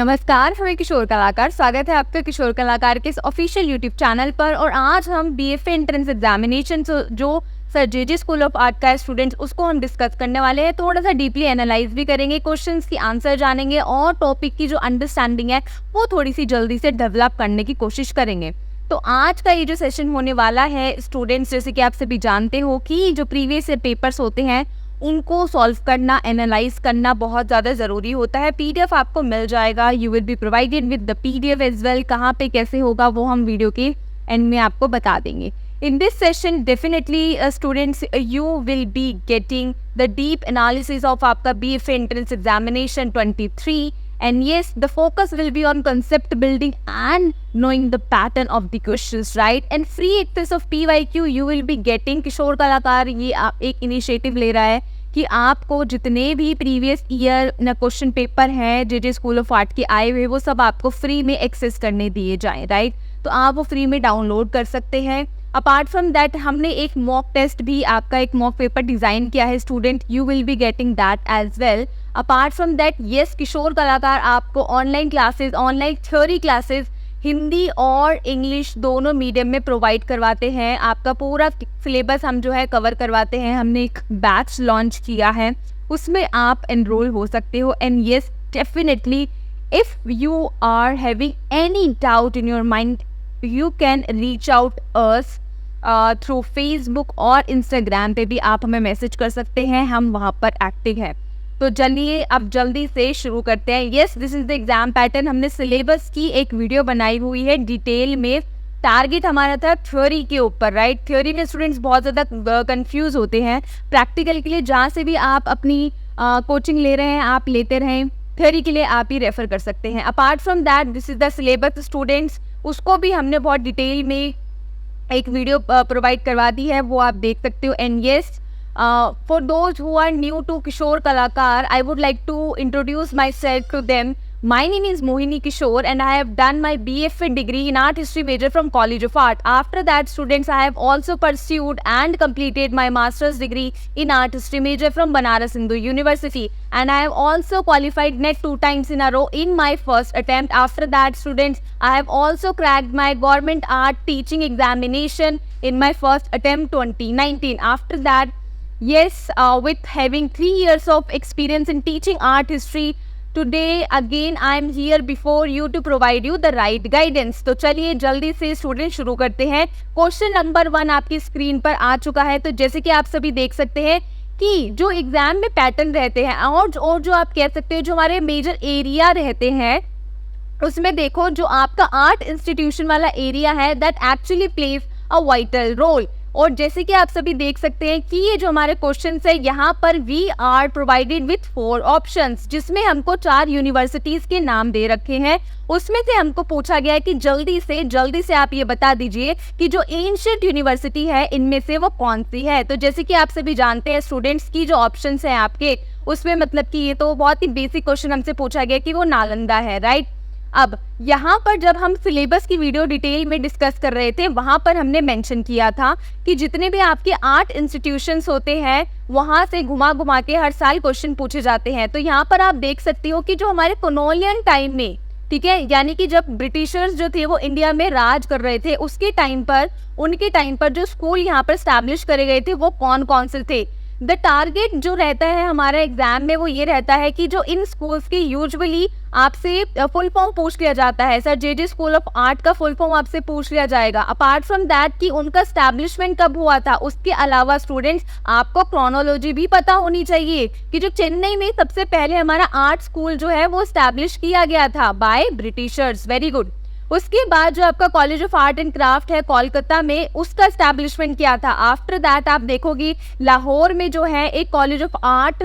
नमस्कार, हमें किशोर कलाकार। स्वागत है आपका किशोर कलाकार के इस ऑफिशियल यूट्यूब चैनल पर। और आज हम बीएफए एंट्रेंस एग्जामिनेशन जो sir J school of art का है स्टूडेंट्स, उसको हम डिस्कस करने वाले हैं। थोड़ा सा डीपली एनालाइज भी करेंगे, क्वेश्चंस की आंसर जानेंगे और टॉपिक की जो अंडरस्टैंडिंग है वो थोड़ी सी जल्दी से डेवलप करने की कोशिश करेंगे। तो आज का ये जो सेशन होने वाला है स्टूडेंट्स, जैसे कि आप सभी जानते हो कि जो प्रीवियस ईयर पेपर्स होते हैं उनको सॉल्व करना, एनालाइज करना बहुत ज़्यादा ज़रूरी होता है। पीडीएफ आपको मिल जाएगा, you will be provided with the PDF as well. कहाँ पे कैसे होगा वो हम वीडियो के एंड में आपको बता देंगे। In this session definitely students you will be getting the deep analysis of आपका BFA entrance examination 23 and yes, the focus will be on concept building and knowing the pattern of the questions, right? And free access of PYQ you will be getting। किशोर कलाकार ये एक initiative ले रहा है कि आपको जितने भी प्रीवियस ईयर न क्वेश्चन पेपर हैं जे स्कूल ऑफ आर्ट के आए हुए वो सब आपको फ्री में एक्सेस करने दिए जाएं, राइट? तो आप वो फ्री में डाउनलोड कर सकते हैं। अपार्ट फ्रॉम दैट हमने एक मॉक टेस्ट भी, आपका एक मॉक पेपर डिज़ाइन किया है student, you will be getting that as well. Apart from that yes, Kishor Kalakar आपको online classes, online theory classes Hindi और इंग्लिश दोनों मीडियम में प्रोवाइड करवाते हैं। आपका पूरा सिलेबस हम जो है कवर करवाते हैं। हमने एक बैच लॉन्च किया है, उसमें आप एनरोल हो सकते हो। And yes, definitely if you are having any doubt in your mind you can reach out us through Facebook और इंस्टाग्राम पे भी आप हमें मैसेज कर सकते हैं, हम वहाँ पर एक्टिव हैं। तो चलिए अब जल्दी से शुरू करते हैं। Yes, this is the exam pattern. हमने सिलेबस की एक वीडियो बनाई हुई है डिटेल में। टारगेट हमारा था थ्योरी के ऊपर, राइट? थ्योरी में स्टूडेंट्स बहुत ज़्यादा कंफ्यूज होते हैं। प्रैक्टिकल के लिए जहाँ से भी आप अपनी कोचिंग ले रहे हैं आप लेते रहें, थ्योरी के लिए आप ही रेफर कर सकते हैं। Apart from that this is the syllabus students, उसको भी हमने बहुत डिटेल में एक वीडियो प्रोवाइड करवा दी है, वो आप देख सकते हो। And yes, for those who are new to Kishore Kalakar, I would like to introduce myself to them. My name is Mohini Kishore and I have done my BFA degree in Art History major from College of Art. After that, students, I have also pursued and completed my master's degree in Art History major from Banaras Hindu University. And I have also qualified NET 2 times in a row in my first attempt. After that, students, I have also cracked my government art teaching examination in my first attempt 2019. After that, yes, with having 3 years of experience in teaching art history, today again I am here before you to provide you the right guidance। तो चलिए जल्दी से student शुरू करते हैं। Question number 1 आपकी screen पर आ चुका है। तो जैसे कि आप सभी देख सकते हैं कि जो एग्जाम में पैटर्न रहते हैं और जो आप कह सकते हो जो हमारे मेजर एरिया रहते हैं, उसमें देखो जो आपका आर्ट इंस्टीट्यूशन वाला एरिया है that actually plays a vital role. और जैसे कि आप सभी देख सकते हैं कि ये जो हमारे क्वेश्चंस है, यहाँ पर we are provided with 4 options, जिसमें हमको 4 यूनिवर्सिटीज के नाम दे रखे हैं। उसमें से हमको पूछा गया है कि जल्दी से आप ये बता दीजिए कि जो एंशिएंट यूनिवर्सिटी है इनमें से वो कौन सी है। तो जैसे कि आप सभी जानते हैं स्टूडेंट्स की जो ऑप्शंस हैं आपके, उसमें मतलब कि ये तो बहुत ही बेसिक क्वेश्चन हमसे पूछा गया कि वो नालंदा है, राइट? अब यहाँ पर जब हम सिलेबस की वीडियो डिटेल में डिस्कस कर रहे थे, वहाँ पर हमने मेंशन किया था कि जितने भी आपके आर्ट इंस्टीट्यूशंस होते हैं वहाँ से घुमा के हर साल क्वेश्चन पूछे जाते हैं। तो यहाँ पर आप देख सकते हो कि जो हमारे कॉलोनियल टाइम में, ठीक है, यानी कि जब ब्रिटिशर्स जो थे वो इंडिया में राज कर रहे थे, उसके टाइम पर, उनके टाइम पर जो स्कूल यहाँ पर स्टैब्लिश करे गए थे वो कौन कौन से थे। द टारगेट जो रहता है हमारा एग्जाम में वो ये रहता है कि जो इन स्कूल्स के यूजुअली आपसे फुल फॉर्म पूछ लिया जाता है। Sir J school of art का फुल फॉर्म आपसे पूछ लिया जाएगा। अपार्ट फ्रॉम दैट कि उनका स्टैब्लिशमेंट कब हुआ था, उसके अलावा स्टूडेंट्स आपको क्रोनोलॉजी भी पता होनी चाहिए कि जो चेन्नई में सबसे पहले हमारा आर्ट स्कूल जो है वो स्टैब्लिश किया गया था बाय ब्रिटिशर्स। Very good. उसके बाद जो आपका college of art and craft है कोलकाता में, उसका एस्टैब्लिशमेंट किया था। आफ्टर दैट आप देखोगी लाहौर में जो है एक कॉलेज ऑफ आर्ट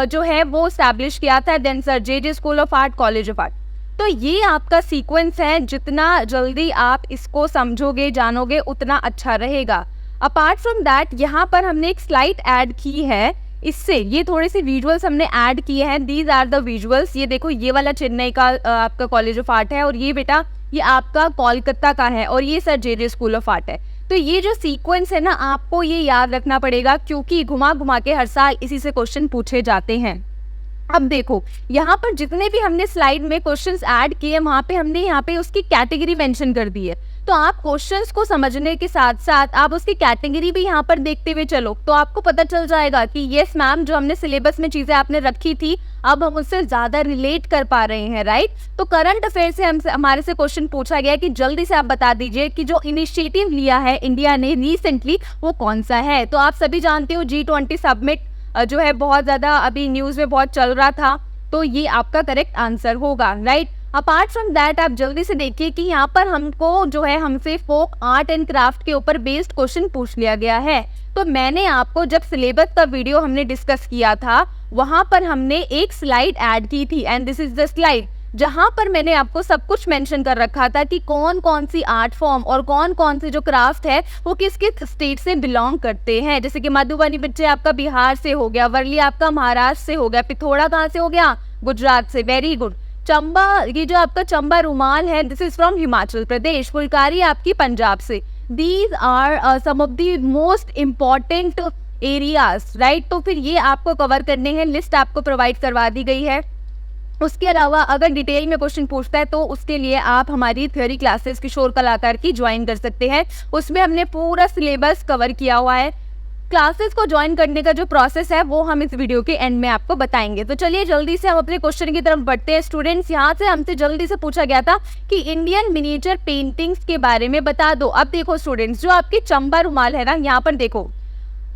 जो है वो एस्टैब्लिश किया था। Then sir J school of art, college of art. तो ये आपका सीक्वेंस है, जितना जल्दी आप इसको समझोगे जानोगे उतना अच्छा रहेगा। अपार्ट फ्रॉम दैट यहाँ पर हमने एक स्लाइड ऐड की है, इससे ये थोड़े से विजुअल्स हमने ऐड किए हैं। These are the visuals. ये देखो, ये वाला चेन्नई का आपका कॉलेज ऑफ आर्ट है और ये बेटा ये आपका कोलकाता का है और ये sir J school of art है। तो ये जो सीक्वेंस है ना, आपको ये याद रखना पड़ेगा क्योंकि घुमा के हर साल इसी से क्वेश्चन पूछे जाते हैं। अब देखो यहाँ पर जितने भी हमने स्लाइड में क्वेश्चंस ऐड किए वहाँ पे हमने यहाँ पे उसकी कैटेगरी मेंशन कर दी है। तो आप क्वेश्चंस को समझने के साथ साथ आप उसकी कैटेगरी भी यहाँ पर देखते हुए चलो, तो आपको पता चल जाएगा कि यस मैम, जो हमने सिलेबस में चीजें आपने रखी थी अब हम उससे ज्यादा रिलेट कर पा रहे हैं, राइट। तो करंट अफेयर से हमसे हमारे से क्वेश्चन पूछा गया कि जल्दी से आप बता दीजिए कि जो इनिशिएटिव लिया है इंडिया ने रिसेंटली वो कौन सा है। तो आप सभी जानते हो G20 समिट जो है बहुत ज्यादा अभी न्यूज में बहुत चल रहा था, तो ये आपका करेक्ट आंसर होगा, राइट। अपार्ट फ्रॉम दैट आप जल्दी से देखिए कि यहाँ पर हमको जो है हमसे फोक आर्ट एंड क्राफ्ट के ऊपर बेस्ड क्वेश्चन पूछ लिया गया है। तो मैंने आपको जब सिलेबस का वीडियो हमने डिस्कस किया था वहां पर हमने एक स्लाइड ऐड की थी and this is the slide, जहां पर मैंने आपको सब कुछ मेंशन कर रखा था कि कौन कौन सी आर्ट फॉर्म और कौन कौन से जो क्राफ्ट है वो किस किस स्टेट से बिलोंग करते हैं। जैसे कि मधुबनी बच्चे आपका बिहार से हो गया, वर्ली आपका महाराष्ट्र से हो गया, पिथौरा कहाँ से हो गया, गुजरात से, वेरी गुड। चंबा, ये जो आपका चंबा रुमाल है this is from Himachal Pradesh, Phulkari आपकी पंजाब से। These are some of the most important areas, right. तो फिर ये आपको कवर करने हैं, लिस्ट आपको प्रोवाइड करवा दी गई है। उसके अलावा अगर डिटेल में क्वेश्चन पूछता है तो उसके लिए आप हमारी थ्योरी क्लासेस किशोर कलाकार की ज्वाइन कर सकते हैं, उसमें हमने पूरा सिलेबस कवर किया हुआ है। क्लासेस को ज्वाइन करने का जो प्रोसेस है वो हम इस वीडियो के एंड में आपको बताएंगे। तो चलिए जल्दी से हम अपने क्वेश्चन की तरफ बढ़ते हैं। स्टूडेंट्स, यहाँ से हमसे जल्दी से पूछा गया था कि इंडियन मिनिएचर पेंटिंग्स के बारे में बता दो। अब देखो स्टूडेंट्स, जो आपकी चंबा रुमाल है ना, यहाँ पर देखो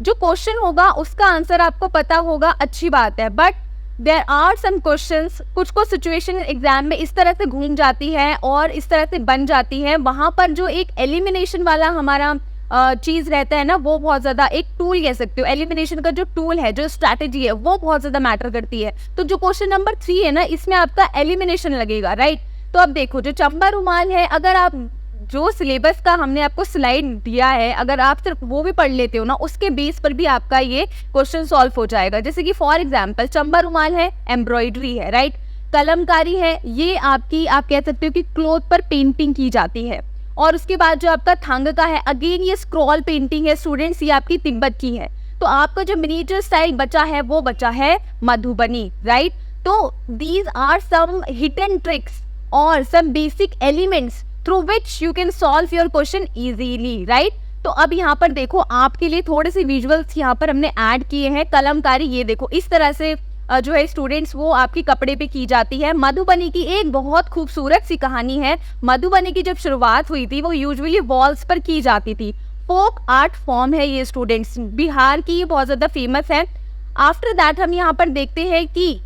जो क्वेश्चन होगा उसका आंसर आपको पता होगा, अच्छी बात है, but there are some questions, कुछ सिचुएशन एग्जाम में इस तरह से घूम जाती है और इस तरह से बन जाती है, वहां पर जो एक एलिमिनेशन वाला हमारा चीज रहता है ना, वो बहुत ज्यादा एक टूल कह सकते हो, एलिमिनेशन का जो टूल है, जो स्ट्रैटेजी है, वो बहुत ज्यादा मैटर करती है। तो जो क्वेश्चन नंबर 3 है ना, इसमें आपका एलिमिनेशन लगेगा, राइट। तो अब देखो जो चंबा रुमाल है, अगर आप जो सिलेबस का हमने आपको स्लाइड दिया है अगर आप सिर्फ वो भी पढ़ लेते हो ना, उसके बेस पर भी आपका ये क्वेश्चन सॉल्व हो जाएगा। जैसे कि फॉर एग्जांपल चंबा रुमाल है, एम्ब्रॉयडरी है, राइट, कलमकारी है, ये आपकी आप कह सकते हो कि क्लोथ पर पेंटिंग की जाती है। और उसके बाद जो आपका थांग का है, अगेन ये स्क्रॉल पेंटिंग है स्टूडेंट्स, ये आपकी तिब्बत की है। तो आपका जो मिनिएचर स्टाइल बचा है वो बचा है मधुबनी, राइट। तो these are some hidden tricks और some basic elements through which you can solve your question easily, right? तो अब यहाँ पर देखो आपके लिए थोड़े से विजुअल्स यहाँ पर हमने ऐड किए हैं। कलमकारी, ये देखो इस तरह से जो है स्टूडेंट्स वो आपकी कपड़े पे की जाती है। मधुबनी की एक बहुत खूबसूरत सी कहानी है। मधुबनी की जब शुरुआत हुई थी वो यूजुअली वॉल्स पर की जाती थी। फोक आर्ट फॉर्म है ये स्टूडेंट्स, बिहार की ये बहुत ज़्यादा फेमस है। आफ्टर दैट हम यहाँ पर देखते हैं कि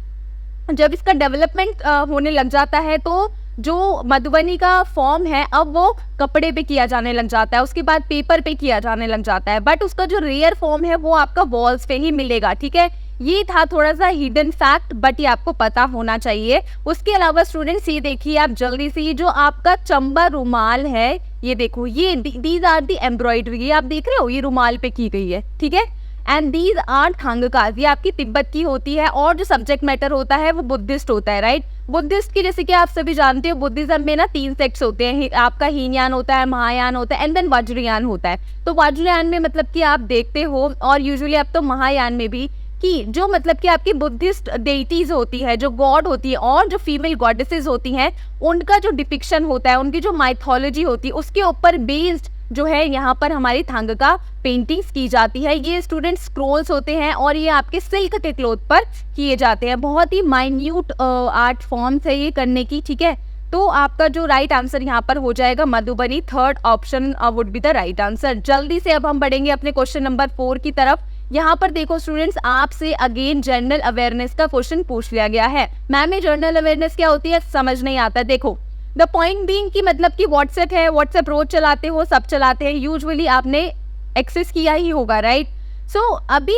जब इसका डेवलपमेंट होने लग जाता है तो जो मधुबनी का फॉर्म है अब वो कपड़े पे किया जाने लग जाता है, उसके बाद पेपर पे किया जाने लग जाता है, बट उसका जो रेयर फॉर्म है वो आपका वॉल्स पे ही मिलेगा, ठीक है। ये था थोड़ा सा हिडन फैक्ट, बट ये आपको पता होना चाहिए। उसके अलावा स्टूडेंट्स ये देखिए आप जल्दी से, ये जो आपका चंबा रुमाल है, ये देखो, ये दीज आर दी एम्ब्रॉयडरी, ये आप देख रहे हो, ये रुमाल पे की गई है, ठीक है। एंड दीज आर थांगकाज, ये आपकी तिब्बत की होती है। और जो सब्जेक्ट मैटर होता है वो बुद्धिस्ट होता है, राइट। बुद्धिस्ट की जैसे कि आप सभी जानते हो बुद्धिज्म में ना 3 सेक्ट्स होते हैं, आपका हीनयान होता है, महायान होता है एंड देन वज्रयान होता है। तो वज्रयान में मतलब कि आप देखते हो, और यूजुअली अब तो महायान में भी, कि जो मतलब कि आपकी बुद्धिस्ट डेइटीज होती है, जो गॉड होती है और जो फीमेल गॉडेसेस होती हैं, उनका जो डिपिक्शन होता है, उनकी जो माइथोलॉजी होती है, उसके ऊपर बेस्ड जो है यहाँ पर हमारी थांगका पेंटिंग्स की जाती है। ये स्टूडेंट स्क्रोल्स होते हैं और ये आपके सिल्क के क्लोथ पर किए जाते हैं। बहुत ही माइन्यूट आर्ट फॉर्म्स है ये करने की, ठीक है। तो आपका जो राइट आंसर यहाँ पर हो जाएगा Madhubani, third option would be the right answer. जल्दी से अब हम बढ़ेंगे अपने क्वेश्चन नंबर 4 की तरफ। यहाँ पर देखो स्टूडेंट्स, आपसे अगेन जनरल अवेयरनेस का क्वेश्चन पूछ लिया गया है। मैम ये जनरल अवेयरनेस क्या होती है समझ नहीं आता। देखो द पॉइंट बीइंग कि मतलब कि व्हाट्सएप है, व्हाट्सएप रोज चलाते हो, सब चलाते हैं, यूजुअली आपने एक्सेस किया ही होगा, राइट। सो अभी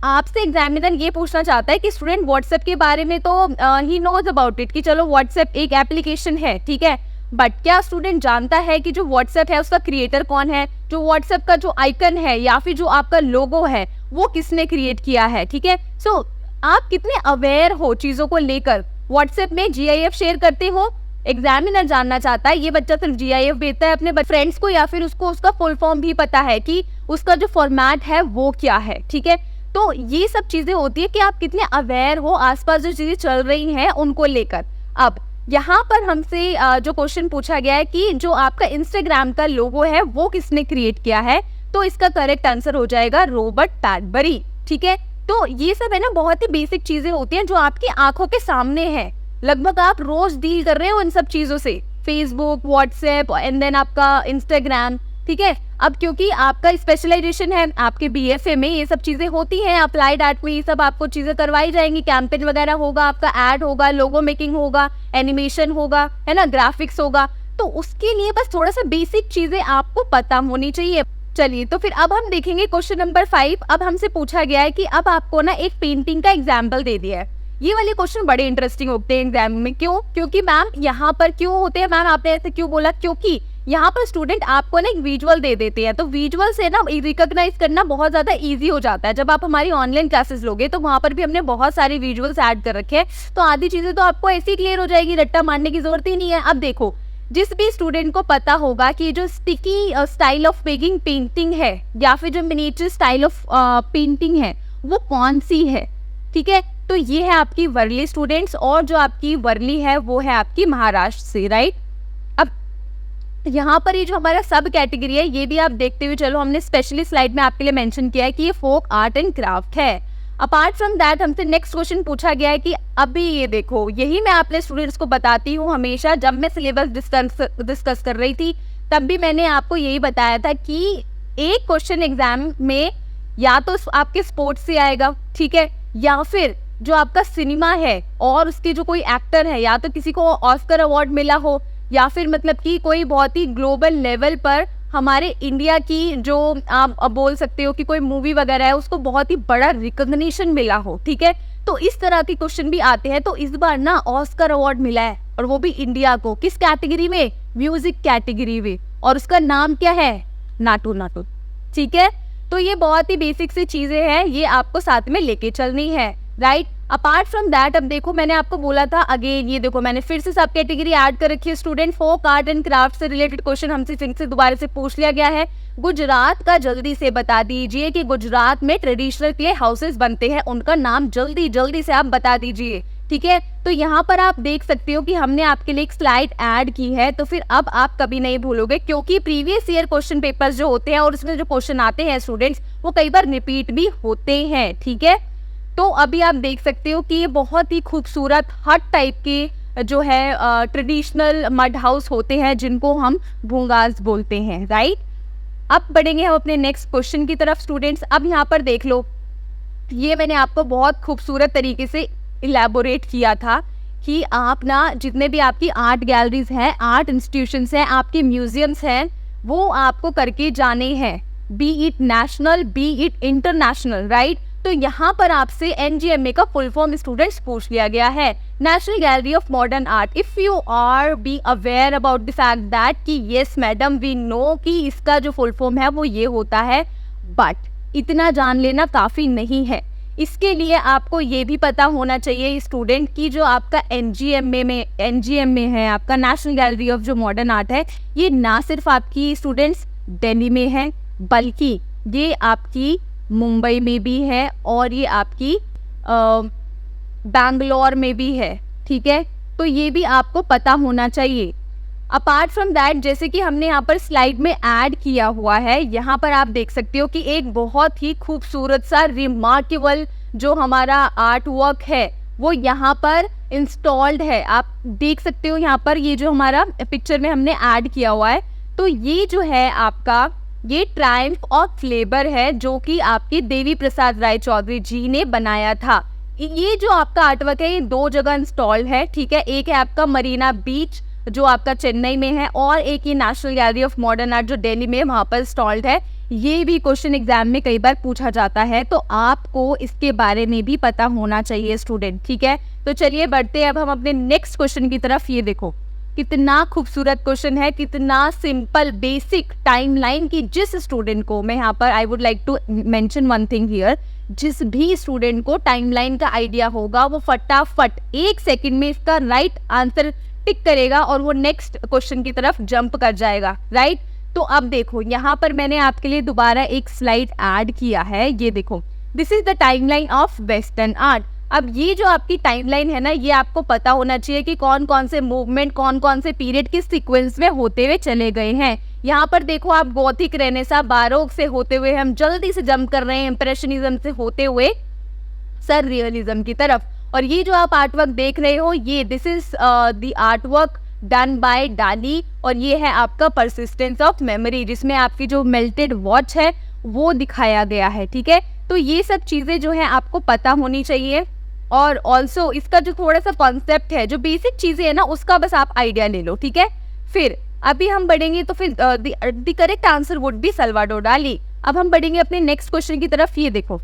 आपसे एग्जामिनर ये पूछना चाहता है कि स्टूडेंट व्हाट्सएप के बारे में तो ही नोज अबाउट इट, कि चलो व्हाट्सएप एक एप्लीकेशन है, ठीक है, बट क्या स्टूडेंट जानता है कि जो व्हाट्सएप है उसका क्रिएटर कौन है, जो व्हाट्सएप का जो आइकन है या फिर जो आपका लोगो है वो किसने क्रिएट किया है, ठीक है। सो आप कितने अवेयर हो चीजों को लेकर। व्हाट्सएप में GIF शेयर करते हो, एग्जामिनर जानना चाहता है ये बच्चा सिर्फ GIF भेजता है अपने फ्रेंड्स को या फिर उसको उसका फुल फॉर्म भी पता है कि उसका जो फॉर्मेट है वो क्या है, ठीक है। तो ये सब चीजें होती है कि आप कितने अवेयर हो आसपास जो चीजें चल रही हैं उनको लेकर। अब यहाँ पर हमसे जो क्वेश्चन पूछा गया है कि जो आपका इंस्टाग्राम का लोगो है वो किसने क्रिएट किया है, तो इसका करेक्ट आंसर हो जाएगा रॉबर्ट पैडबरी। ठीक है, तो ये सब है ना बहुत ही बेसिक चीजें होती हैं जो आपकी आंखों के सामने है, लगभग आप रोज डील कर रहे हो इन सब चीजों से, फेसबुक, व्हाट्सएप एंड देन आपका इंस्टाग्राम। ठीक है, अब क्योंकि आपका स्पेशलाइजेशन है, आपके बीएफए में ये सब चीजें होती हैं, अप्लाइड आर्ट में ये सब आपको चीजें करवाई जाएंगी, कैंपेन वगैरह होगा, आपका एड होगा, लोगो मेकिंग होगा, एनिमेशन होगा, है ना, ग्राफिक्स होगा, तो उसके लिए बस थोड़ा सा बेसिक चीजें आपको पता होनी चाहिए। चलिए, तो फिर अब हम देखेंगे क्वेश्चन नंबर 5। अब हमसे पूछा गया है कि अब आपको ना एक पेंटिंग का एग्जाम्पल दे दिया है। ये वाले क्वेश्चन बड़े इंटरेस्टिंग होते हैं एग्जाम में। क्यों? क्योंकि मैम यहाँ पर क्यों होते हैं, मैम आपने ऐसे क्यों बोला? क्योंकि यहाँ पर स्टूडेंट आपको ना एक विजुअल दे देते हैं, तो विजुअल से ना रिकॉग्नाइज करना बहुत ज्यादा इजी हो जाता है। जब आप हमारी ऑनलाइन क्लासेस लोगे तो वहाँ पर भी हमने बहुत सारे विजुअल्स ऐड कर रखे हैं, तो आधी चीजें तो आपको ऐसे ही क्लियर हो जाएगी, रट्टा मारने की जरूरत ही नहीं है। अब देखो, जिस भी स्टूडेंट को पता होगा कि जो sticky style of making painting है या फिर जो मिनिएचर स्टाइल ऑफ पेंटिंग है वो कौन सी है, ठीक है, तो ये है आपकी वर्ली स्टूडेंट्स, और जो आपकी वर्ली है वो है आपकी महाराष्ट्र से, राइट। अब यहाँ पर ये जो हमारा सब कैटेगरी है ये भी आप देखते हुए चलो, हमने स्पेशली स्लाइड में आपके लिए मेंशन किया है कि ये फोक आर्ट एंड क्राफ्ट है। अपार्ट फ्रॉम दैट हमसे नेक्स्ट क्वेश्चन पूछा गया है कि अभी ये देखो, यही मैं अपने स्टूडेंट्स को बताती हूँ हमेशा, जब मैं सिलेबस डिस्कस कर रही थी तब भी मैंने आपको यही बताया था कि एक क्वेश्चन एग्जाम में या तो आपके स्पोर्ट्स से आएगा, ठीक है, या फिर जो आपका सिनेमा है और उसके जो कोई एक्टर है, या तो किसी को ऑस्कर अवार्ड मिला हो, या फिर मतलब कि कोई बहुत ही ग्लोबल लेवल पर हमारे इंडिया की जो आप बोल सकते हो कि कोई मूवी वगैरह है उसको बहुत ही बड़ा रिकॉग्निशन मिला हो, ठीक है, तो इस तरह के क्वेश्चन भी आते हैं। तो इस बार ना ऑस्कर अवार्ड मिला है, और वो भी इंडिया को, किस कैटेगरी में? म्यूजिक कैटेगरी में, और उसका नाम क्या है? नाटू नाटू। ठीक है, तो ये बहुत ही बेसिक सी चीजें हैं, ये आपको साथ में लेके चलनी है, राइट। अपार्ट फ्रॉम दैट अब देखो, मैंने आपको बोला था अगेन, ये देखो मैंने फिर से सब कैटेगरी ऐड कर रखी है student. Folk art and craft से रिलेटेड क्वेश्चन हमसे फिर से दोबारा से पूछ लिया गया है। गुजरात का जल्दी से बता दीजिए कि गुजरात में ट्रेडिशनल क्ले हाउसेस बनते हैं, उनका नाम जल्दी जल्दी से आप बता दीजिए, ठीक है। तो यहाँ पर आप देख सकते हो कि हमने आपके लिए एक स्लाइड ऐड की है, तो फिर अब आप कभी नहीं भूलोगे, क्योंकि प्रीवियस ईयर क्वेश्चन पेपर्स जो होते हैं और उसमें जो क्वेश्चन आते हैं स्टूडेंट्स, वो कई बार रिपीट भी होते हैं, ठीक है। तो अभी आप देख सकते हो कि ये बहुत ही खूबसूरत हट टाइप के जो है ट्रेडिशनल मड हाउस होते हैं जिनको हम भूंगास बोलते हैं, राइट। अब बढ़ेंगे हम अपने नेक्स्ट क्वेश्चन की तरफ स्टूडेंट्स। अब यहाँ पर देख लो, ये मैंने आपको बहुत खूबसूरत तरीके से इलेबोरेट किया था कि आप ना जितने भी आपकी आर्ट गैलरीज हैं, आर्ट इंस्टीट्यूशंस हैं, आपके म्यूजियम्स हैं, वो आपको करके जाने हैं, B it national B it international, right. तो यहाँ पर आपसे एनजीएमए का फुल फॉर्म स्टूडेंट्स पूछ लिया गया है, national gallery of modern art. If you R be aware about the fact that कि यस मैडम वी नो कि इसका जो फुल फॉर्म है वो ये होता है, बट इतना जान लेना काफ़ी नहीं है। इसके लिए आपको ये भी पता होना चाहिए स्टूडेंट की जो आपका एनजीएमए है, आपका नेशनल गैलरी ऑफ जो मॉडर्न आर्ट है, ये ना सिर्फ आपकी स्टूडेंट्स दिल्ली में है, बल्कि ये आपकी मुंबई में भी है, और ये आपकी बैंगलोर में भी है, ठीक है। तो ये भी आपको पता होना चाहिए। अपार्ट फ्रॉम दैट, जैसे कि हमने यहाँ पर स्लाइड में ऐड किया हुआ है, यहाँ पर आप देख सकते हो कि एक बहुत ही खूबसूरत सा रिमार्केबल जो हमारा आर्ट वर्क है वो यहाँ पर इंस्टॉल्ड है। आप देख सकते हो यहाँ पर ये जो हमारा पिक्चर में हमने ऐड किया हुआ है, तो ये जो है आपका ये ट्रायम्फ ऑफ लेबर है, जो कि आपकी देवी प्रसाद राय चौधरी जी ने बनाया था। ये जो आपका आर्टवर्क है ये 2 जगह इंस्टॉल्ड है, ठीक है। एक है आपका मरीना बीच जो आपका चेन्नई में है, और एक ये national gallery of modern art जो दिल्ली में वहाँ पर इंस्टॉल्ड है। ये भी क्वेश्चन एग्जाम में कई बार पूछा जाता है, तो आपको इसके बारे में भी पता होना चाहिए स्टूडेंट, ठीक है। तो चलिए बढ़ते हैं अब हम अपने नेक्स्ट क्वेश्चन की तरफ। ये देखो कितना खूबसूरत क्वेश्चन है, कितना सिंपल बेसिक टाइमलाइन की जिस स्टूडेंट को, मैं यहाँ पर I would like to mention one thing here, जिस भी स्टूडेंट को टाइमलाइन का आइडिया होगा वो फटाफट 1 सेकंड में इसका राइट आंसर टिक करेगा और वो नेक्स्ट क्वेश्चन की तरफ जंप कर जाएगा, राइट। तो अब देखो यहाँ पर मैंने आपके लिए दोबारा एक स्लाइड ऐड किया है, ये देखो this is the timeline of western art. अब ये जो आपकी टाइमलाइन है ना, ये आपको पता होना चाहिए कि कौन कौन से मूवमेंट, कौन कौन से पीरियड किस सीक्वेंस में होते हुए चले गए हैं। यहाँ पर देखो आप गॉथिक रेनेसां बारोक से होते हुए हम जल्दी से जंप कर रहे हैं इम्प्रेशनिज्म से होते हुए सर रियलिज्म की तरफ। और ये जो आप आर्टवर्क देख रहे हो, ये this is the artwork done by डाली, और ये है आपका परसिस्टेंस ऑफ मेमोरी, जिसमें आपकी जो मेल्टेड वॉच है वो दिखाया गया है। ठीक है, तो ये सब चीज़ें जो है आपको पता होनी चाहिए। और ऑल्सो इसका जो थोड़ा सा कॉन्सेप्ट है, जो बेसिक चीज़ें है ना, उसका बस आप आइडिया ले लो। ठीक है, फिर अभी हम बढ़ेंगे तो फिर the correct answer would be Salvador डाली। अब हम बढ़ेंगे अपने नेक्स्ट क्वेश्चन की तरफ। ये देखो,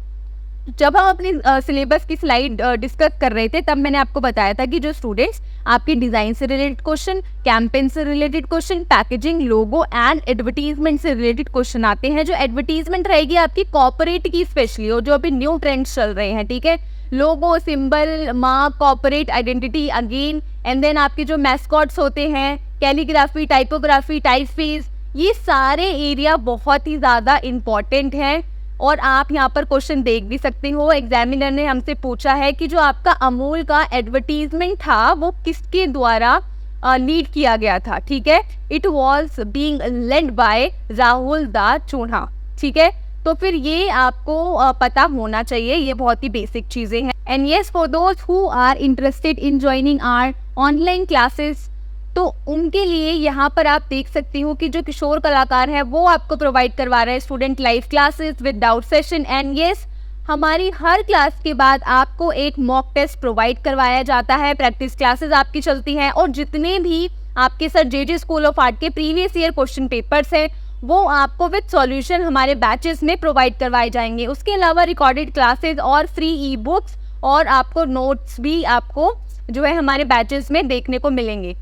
जब हम अपनी सिलेबस की स्लाइड डिस्कस कर रहे थे, तब मैंने आपको बताया था कि जो स्टूडेंट्स आपकी डिज़ाइन से रिलेटेड क्वेश्चन, कैंपेन से related question, packaging, logo and advertisement से रिलेटेड क्वेश्चन आते हैं। जो एडवर्टीजमेंट रहेगी आपकी कॉर्पोरेट की स्पेशली, और जो अभी न्यू ट्रेंड्स चल रहे हैं। ठीक है, logo, symbol, mark, corporate identity again, and then आपके जो मैस्कॉट्स होते हैं, कैलीग्राफी, टाइपोग्राफी, टाइपफेस, ये सारे एरिया बहुत ही ज़्यादा इम्पॉर्टेंट हैं। और आप यहाँ पर क्वेश्चन देख भी सकते हो, एग्जामिनर ने हमसे पूछा है कि जो आपका अमूल का एडवर्टीजमेंट था वो किसके द्वारा लीड किया गया था। ठीक है, it was being led by Rahul दा चून्हा। ठीक है, तो फिर ये आपको पता होना चाहिए, ये बहुत ही बेसिक चीज़ें हैं। And yes, for those who are interested in joining our online classes, तो उनके लिए यहाँ पर आप देख सकती हो कि जो किशोर कलाकार है वो आपको प्रोवाइड करवा रहा है student live classes with doubt session. And yes, हमारी हर क्लास के बाद आपको एक मॉक टेस्ट प्रोवाइड करवाया जाता है, प्रैक्टिस क्लासेस आपकी चलती हैं, और जितने भी आपके sir J school of art के प्रीवियस ईयर क्वेश्चन पेपर्स हैं वो आपको विद सॉल्यूशन हमारे बैचेस में प्रोवाइड करवाए जाएंगे। उसके अलावा रिकॉर्डेड क्लासेस और फ्री ई बुक्स और आपको नोट्स भी आपको जो है हमारे बैचेस में देखने को मिलेंगे।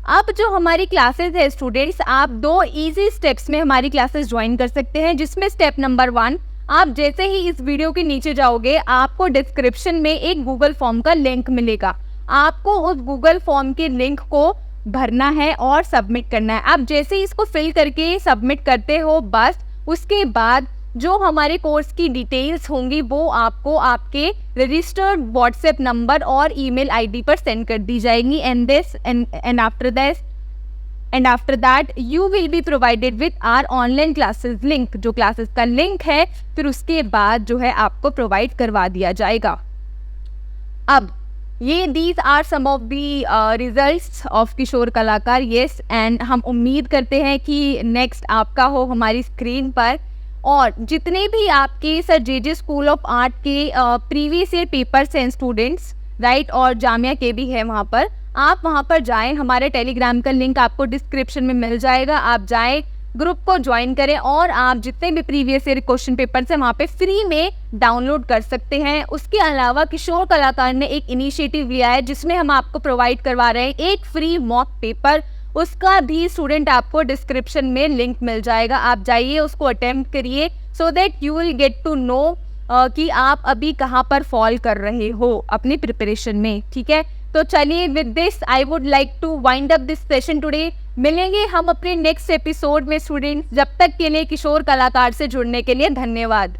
अब जो हमारी क्लासेस है स्टूडेंट्स, आप 2 इजी स्टेप्स में हमारी क्लासेस ज्वाइन कर सकते हैं, जिसमें स्टेप नंबर 1, आप जैसे ही इस वीडियो के नीचे जाओगे आपको डिस्क्रिप्शन में एक गूगल फॉर्म का लिंक मिलेगा। आपको उस गूगल फॉर्म के लिंक को भरना है और सबमिट करना है। आप जैसे ही इसको फिल करके सबमिट करते हो, बस उसके बाद जो हमारे कोर्स की डिटेल्स होंगी वो आपको आपके रजिस्टर्ड व्हाट्सएप नंबर और ईमेल आईडी पर सेंड कर दी जाएंगी। And after that you will be provided with our online classes link. जो क्लासेस का लिंक है फिर उसके बाद जो है आपको प्रोवाइड करवा दिया जाएगा। अब ये these are some of the results of Kishor Kalakar. Yes, and हम उम्मीद करते हैं कि नेक्स्ट आपका हो हमारी स्क्रीन पर। और जितने भी आपके sir J school of art के प्रीवियस ईयर पेपर्स हैं स्टूडेंट्स, राइट, और जामिया के भी है वहाँ पर, आप वहाँ पर जाएं। हमारे टेलीग्राम का लिंक आपको डिस्क्रिप्शन में मिल जाएगा। आप जाएं, ग्रुप को ज्वाइन करें और आप जितने भी प्रीवियस ईयर क्वेश्चन पेपर्स हैं वहाँ पे फ्री में डाउनलोड कर सकते हैं। उसके अलावा किशोर कलाकार ने एक इनिशिएटिव लिया है जिसमें हम आपको प्रोवाइड करवा रहे हैं एक फ्री मॉक पेपर। उसका भी स्टूडेंट आपको डिस्क्रिप्शन में लिंक मिल जाएगा। आप जाइए, उसको अटेम्प्ट करिए, so that you will get to know कि आप अभी कहाँ पर फॉल कर रहे हो अपनी प्रिपरेशन में। ठीक है, तो चलिए, with this I would like to wind up this session today. मिलेंगे हम अपने नेक्स्ट एपिसोड में स्टूडेंट्स। जब तक के लिए किशोर कलाकार से जुड़ने के लिए धन्यवाद।